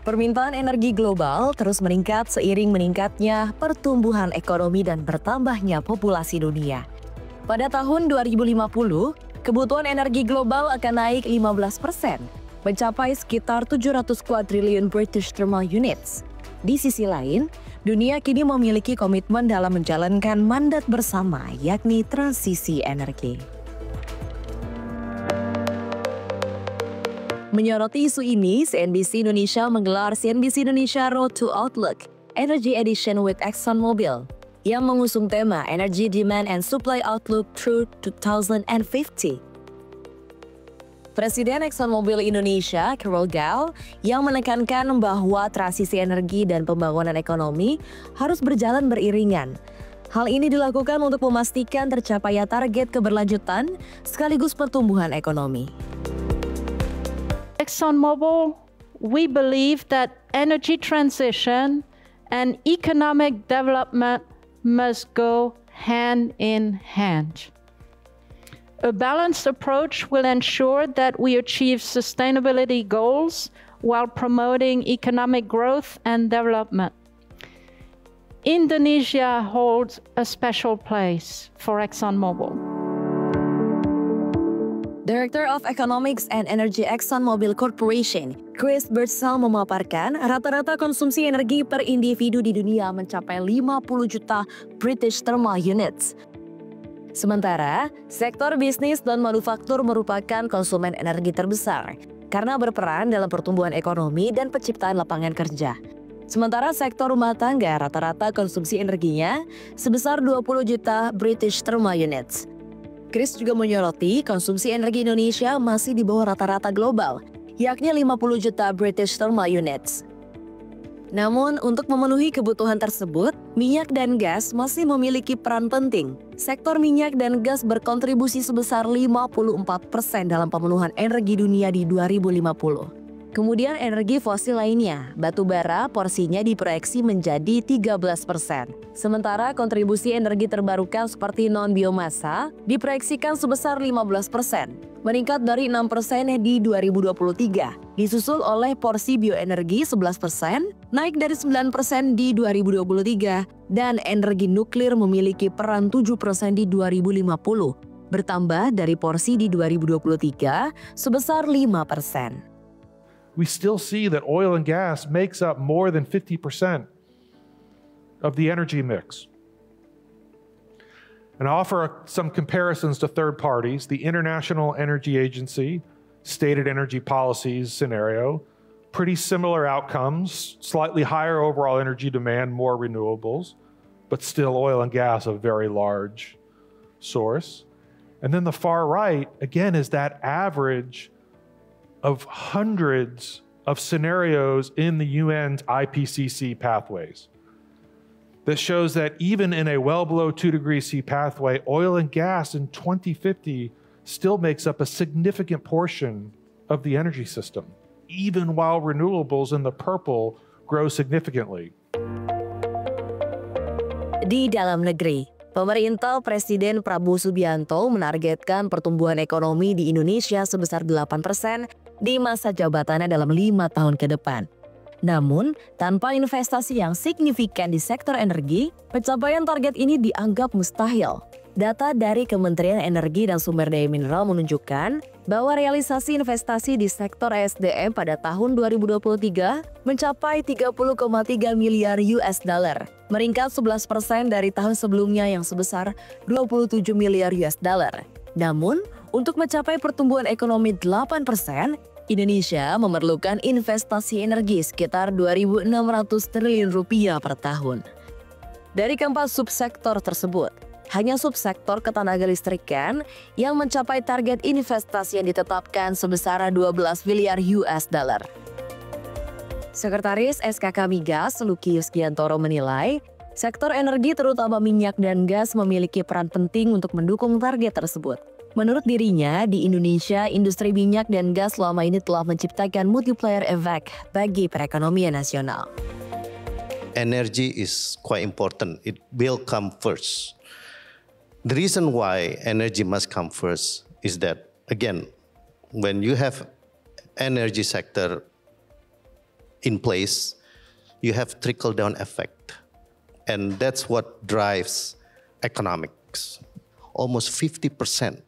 Permintaan energi global terus meningkat seiring meningkatnya pertumbuhan ekonomi dan bertambahnya populasi dunia. Pada tahun 2050, kebutuhan energi global akan naik 15%, mencapai sekitar 700 kuadriliun British Thermal Units. Di sisi lain, dunia kini memiliki komitmen dalam menjalankan mandat bersama, yakni transisi energi. Menyoroti isu ini, CNBC Indonesia menggelar CNBC Indonesia Road to Outlook Energy Edition with ExxonMobil yang mengusung tema Energy Demand and Supply Outlook through 2050. Presiden ExxonMobil Indonesia, Carol Gal, yang menekankan bahwa transisi energi dan pembangunan ekonomi harus berjalan beriringan. Hal ini dilakukan untuk memastikan tercapainya target keberlanjutan sekaligus pertumbuhan ekonomi. ExxonMobil, we believe that energy transition and economic development must go hand in hand. A balanced approach will ensure that we achieve sustainability goals while promoting economic growth and development. Indonesia holds a special place for ExxonMobil. Director of Economics and Energy ExxonMobil Corporation, Chris Birdsall memaparkan rata-rata konsumsi energi per individu di dunia mencapai 50 juta British Thermal Units. Sementara, sektor bisnis dan manufaktur merupakan konsumen energi terbesar karena berperan dalam pertumbuhan ekonomi dan penciptaan lapangan kerja. Sementara sektor rumah tangga rata-rata konsumsi energinya sebesar 20 juta British Thermal Units. Chris juga menyoroti konsumsi energi Indonesia masih di bawah rata-rata global, yakni 50 juta British Thermal Units. Namun, untuk memenuhi kebutuhan tersebut, minyak dan gas masih memiliki peran penting. Sektor minyak dan gas berkontribusi sebesar 54% dalam pemenuhan energi dunia di 2050. Kemudian energi fosil lainnya, batu bara porsinya diproyeksi menjadi 13%. Sementara kontribusi energi terbarukan seperti non-biomasa diproyeksikan sebesar 15%, meningkat dari 6% di 2023. Disusul oleh porsi bioenergi 11%, naik dari 9% di 2023, dan energi nuklir memiliki peran 7% di 2050, bertambah dari porsi di 2023 sebesar 5%. We still see that oil and gas makes up more than 50% of the energy mix. And I offer some comparisons to third parties. The International Energy Agency stated energy policies scenario, pretty similar outcomes, slightly higher overall energy demand, more renewables, but still oil and gas a very large source. And then the far right, again, is that average of hundreds of scenarios in the UN's IPCC pathways that shows that even in a well below 2 degrees C pathway, oil and gas in 2050 still makes up a significant portion of the energy system, even while renewables in the purple grow significantly. Di dalam negeri, pemerintah Presiden Prabowo Subianto menargetkan pertumbuhan ekonomi di Indonesia sebesar 8% di masa jabatannya dalam 5 tahun ke depan. Namun, tanpa investasi yang signifikan di sektor energi, pencapaian target ini dianggap mustahil. Data dari Kementerian Energi dan Sumber Daya Mineral menunjukkan bahwa realisasi investasi di sektor ESDM pada tahun 2023 mencapai 30,3 miliar US dollar, meningkat 11% dari tahun sebelumnya yang sebesar 27 miliar US dollar. Namun, untuk mencapai pertumbuhan ekonomi 8%, Indonesia memerlukan investasi energi sekitar 2.600 triliun rupiah per tahun. Dari keempat subsektor tersebut, hanya subsektor ketenaga listrikan yang mencapai target investasi yang ditetapkan sebesar 12 miliar US dollar. Sekretaris SKK Migas, Lucky Yuskiantoro menilai, sektor energi terutama minyak dan gas memiliki peran penting untuk mendukung target tersebut. Menurut dirinya, di Indonesia, industri minyak dan gas selama ini telah menciptakan multiplier effect bagi perekonomian nasional. Energy is quite important. It will come first. The reason why energy must come first is that, again, when you have energy sector in place, you have trickle-down effect. And that's what drives economics. Almost 50%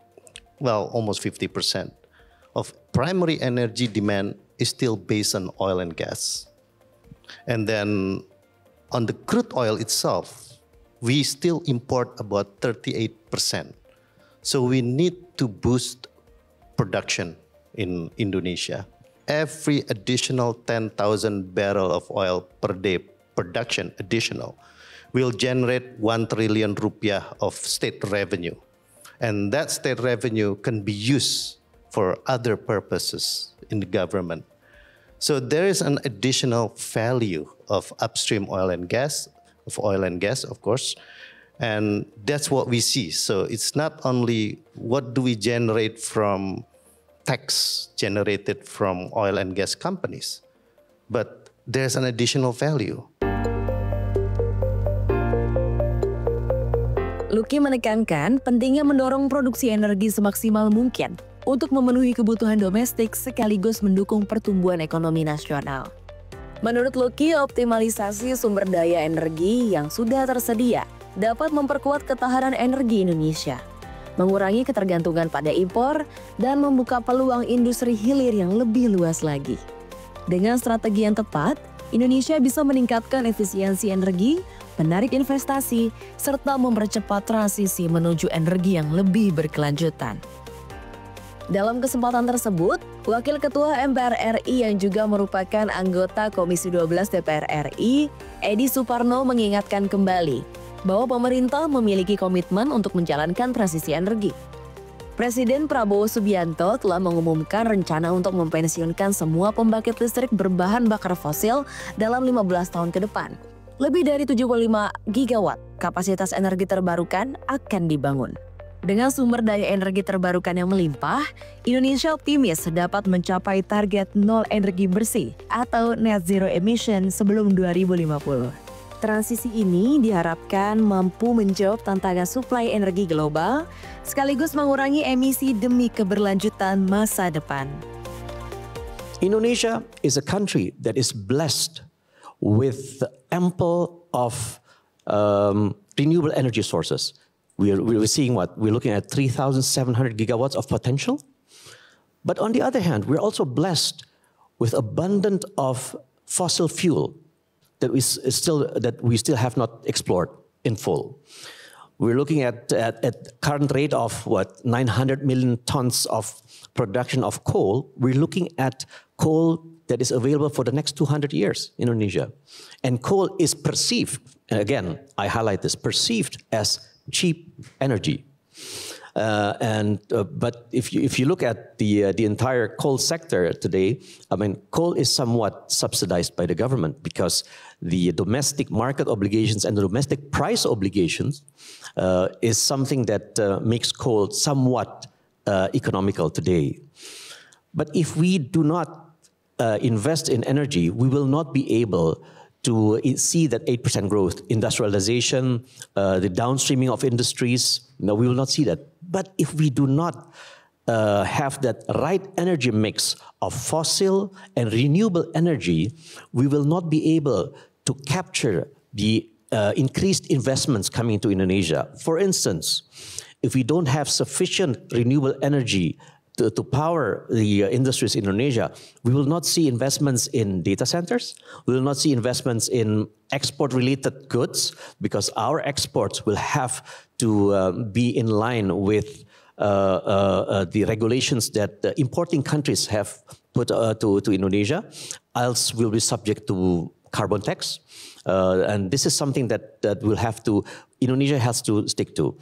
of primary energy demand is still based on oil and gas. And then on the crude oil itself, we still import about 38%. So we need to boost production in Indonesia. Every additional 10,000 barrel of oil per day production additional will generate 1 trillion rupiah of state revenue. And that state revenue can be used for other purposes in the government. So there is an additional value of upstream oil and gas, of course, and that's what we see. So it's not only what do we generate from tax generated from oil and gas companies, but there's an additional value. Lucky menekankan pentingnya mendorong produksi energi semaksimal mungkin untuk memenuhi kebutuhan domestik sekaligus mendukung pertumbuhan ekonomi nasional. Menurut Lucky, optimalisasi sumber daya energi yang sudah tersedia dapat memperkuat ketahanan energi Indonesia, mengurangi ketergantungan pada impor, dan membuka peluang industri hilir yang lebih luas lagi. Dengan strategi yang tepat, Indonesia bisa meningkatkan efisiensi energi, menarik investasi, serta mempercepat transisi menuju energi yang lebih berkelanjutan. Dalam kesempatan tersebut, Wakil Ketua MPR RI yang juga merupakan anggota Komisi 12 DPR RI, Edi Suparno mengingatkan kembali bahwa pemerintah memiliki komitmen untuk menjalankan transisi energi. Presiden Prabowo Subianto telah mengumumkan rencana untuk mempensiunkan semua pembangkit listrik berbahan bakar fosil dalam 15 tahun ke depan. Lebih dari 75 gigawatt kapasitas energi terbarukan akan dibangun. Dengan sumber daya energi terbarukan yang melimpah, Indonesia optimis dapat mencapai target nol energi bersih atau net zero emission sebelum 2050. Transisi ini diharapkan mampu menjawab tantangan suplai energi global, sekaligus mengurangi emisi demi keberlanjutan masa depan. Indonesia is a country that is blessed with ample of renewable energy sources. We're seeing what? We're looking at 3,700 gigawatts of potential. But on the other hand, we're also blessed with abundant of fossil fuel that we still have not explored in full. We're looking at current rate of 900 million tons of production of coal. We're looking at coal that is available for the next 200 years in Indonesia. And coal is perceived, and again, I highlight this, perceived as cheap energy. But if you look at the entire coal sector today, I mean, coal is somewhat subsidized by the government because the domestic market obligations and the domestic price obligations is something that makes coal somewhat economical today. But if we do not invest in energy, we will not be able to see that 8% growth, industrialization, the downstreaming of industries. No, we will not see that. But if we do not have that right energy mix of fossil and renewable energy, we will not be able to capture the increased investments coming to Indonesia. For instance, if we don't have sufficient renewable energy to power the industries in Indonesia, we will not see investments in data centers. We will not see investments in export-related goods because our exports will have to be in line with the regulations that the importing countries have put to Indonesia, else we'll be subject to carbon tax. And this is something that Indonesia has to stick to.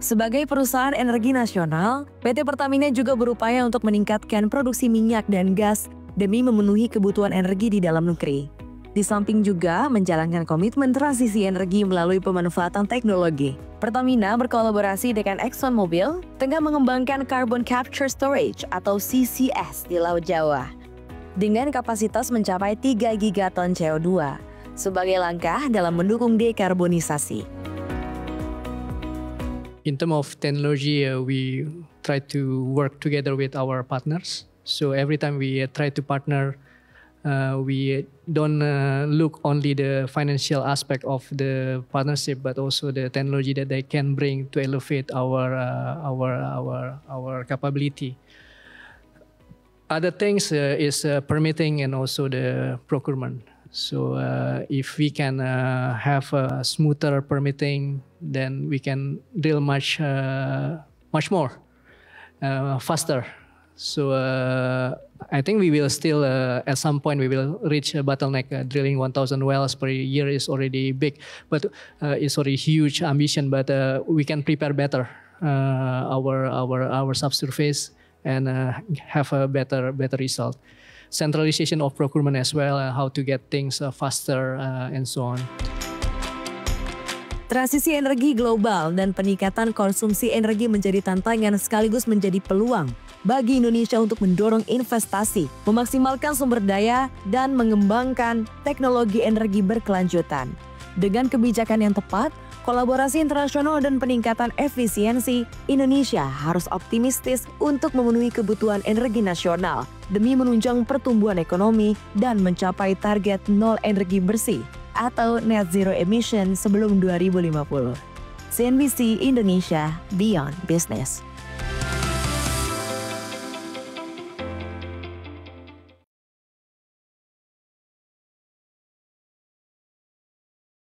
Sebagai perusahaan energi nasional, PT Pertamina juga berupaya untuk meningkatkan produksi minyak dan gas demi memenuhi kebutuhan energi di dalam negeri. Di samping juga menjalankan komitmen transisi energi melalui pemanfaatan teknologi. Pertamina berkolaborasi dengan ExxonMobil tengah mengembangkan Carbon Capture Storage atau CCS di Laut Jawa dengan kapasitas mencapai 3 gigaton CO2 sebagai langkah dalam mendukung dekarbonisasi. In terms of technology, try to work together with our partners. So every time we try to partner, we don't look only the financial aspect of the partnership, but also the technology that they can bring to elevate our capability. Other things is permitting and also the procurement. So if we can have a smoother permitting, then we can drill much more faster. So I think we will still, at some point, we will reach a bottleneck. Drilling 1,000 wells per year is already big, but it's already huge ambition. But we can prepare better our subsurface and have a better result. Centralization of procurement as well, how to get things faster and so on. Transisi energi global dan peningkatan konsumsi energi menjadi tantangan sekaligus menjadi peluang bagi Indonesia untuk mendorong investasi, memaksimalkan sumber daya, dan mengembangkan teknologi energi berkelanjutan. Dengan kebijakan yang tepat, kolaborasi internasional dan peningkatan efisiensi, Indonesia harus optimistis untuk memenuhi kebutuhan energi nasional demi menunjang pertumbuhan ekonomi dan mencapai target nol energi bersih atau net zero emission sebelum 2050. CNBC Indonesia Beyond Business.